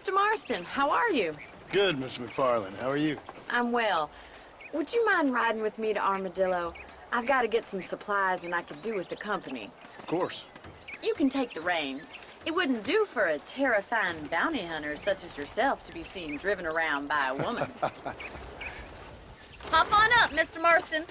Mr. Marston. How are you? Good, Miss McFarland. How are you? I'm well. Would you mind riding with me to Armadillo? I've got to get some supplies and I could do with the company. Of course. You can take the reins. It wouldn't do for a terrifying bounty hunter such as yourself to be seen driven around by a woman. Hop on up, Mr. Marston.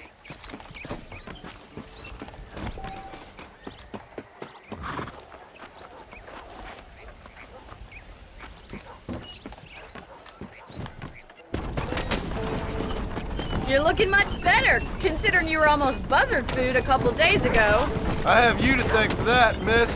You're looking much better, considering you were almost buzzard food a couple days ago. I have you to thank for that, miss.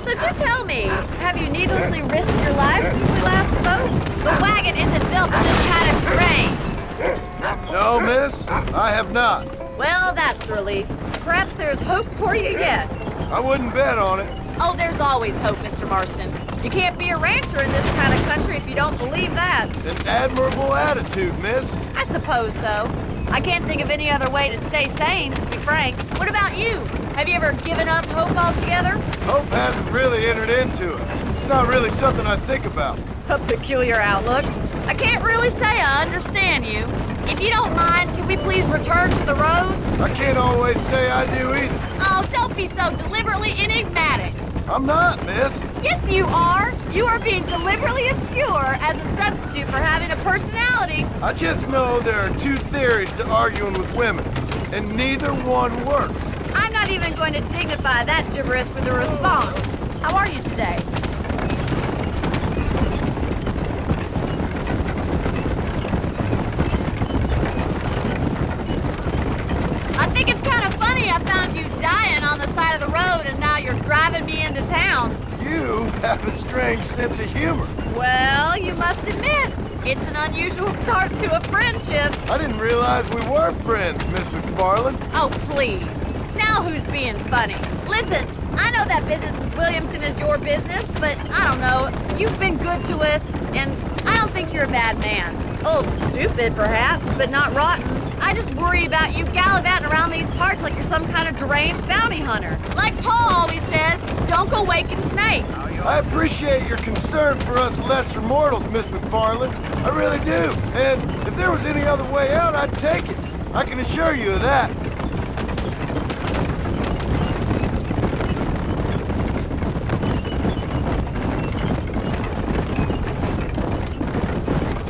So do tell me, have you needlessly risked your life since we last spoke? The wagon isn't built for this kind of terrain. No, miss, I have not. Well, that's a relief. Perhaps there's hope for you yet. I wouldn't bet on it. Oh, there's always hope, Mr. Marston. You can't be a rancher in this kind of country if you don't believe that. An admirable attitude, miss. I suppose so. I can't think of any other way to stay sane, to be frank. What about you? Have you ever given up hope altogether? Hope hasn't really entered into it. It's not really something I think about. A peculiar outlook. I can't really say I understand you. If you don't mind, can we please return to the road? I can't always say I do either. Oh, don't be so deliberately enigmatic. I'm not, miss. Yes, you are. You are being deliberately obscure as a substitute for having a personality. I just know there are two theories to arguing with women, and neither one works. I'm not even going to dignify that gibberish with a response. How are you today? I think it's kind of funny I found you dying on the side of the road and now you're driving me into town. You have a strange sense of humor. Well, you must admit, it's an unusual start to a friendship. I didn't realize we were friends, Miss McFarland. Oh, please. Now who's being funny? Listen, I know that business with Williamson is your business, but I don't know. You've been good to us, and I don't think you're a bad man. A little stupid, perhaps, but not rotten. I just worry about you gallivanting around these parts like you're some kind of deranged bounty hunter. Like Paul always says, don't go waking snakes. I appreciate your concern for us lesser mortals, Miss McFarland. I really do. And if there was any other way out, I'd take it. I can assure you of that.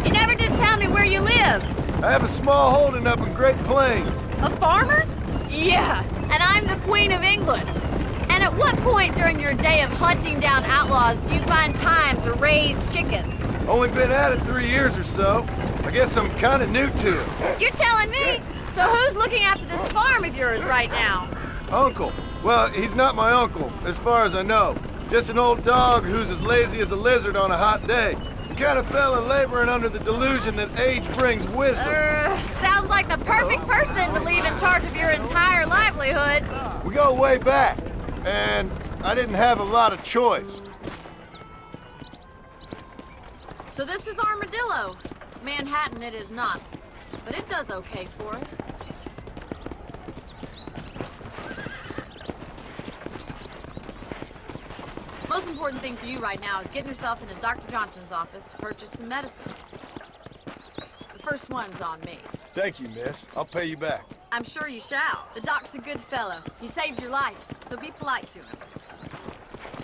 You never did tell me where you live. I have a small holding up in Great Plains. A farmer? Yeah, and I'm the Queen of England. And at what point during your day of hunting down outlaws do you find time to raise chickens? Only been at it 3 years or so. I guess I'm kind of new to it. You're telling me? So who's looking after this farm of yours right now? Uncle. Well, he's not my uncle, as far as I know. Just an old dog who's as lazy as a lizard on a hot day. He kind of fell in laboring under the delusion that age brings wisdom. Sounds like the perfect person to leave in charge of your entire livelihood. We go way back, and I didn't have a lot of choice. So this is Armadillo. Manhattan it is not, but it does okay for us. Most important thing for you right now is getting yourself into Dr. Johnson's office to purchase some medicine. The first one's on me. Thank you, miss. I'll pay you back. I'm sure you shall. The doc's a good fellow. He saved your life, so be polite to him.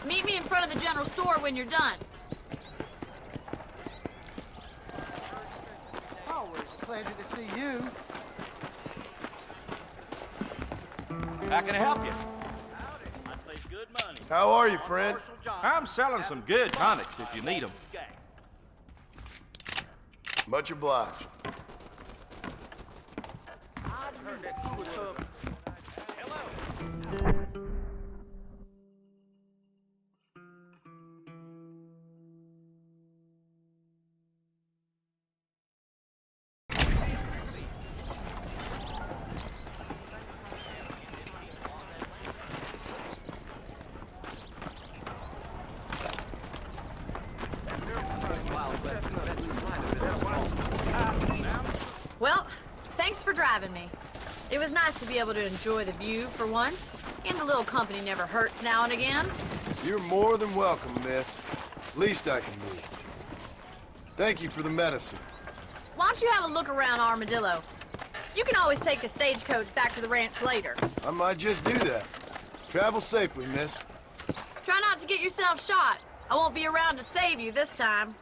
Meet me in front of the general store when you're done. Always a pleasure to see you. How can I help you? I play good money. How are you, friend? I'm selling some good tonics if you need them. Much obliged. Well, thanks for driving me. It was nice to be able to enjoy the view for once, and a little company never hurts now and again. You're more than welcome, miss. Least I can do. Thank you for the medicine. Why don't you have a look around Armadillo? You can always take a stagecoach back to the ranch later. I might just do that. Travel safely, miss. Try not to get yourself shot. I won't be around to save you this time.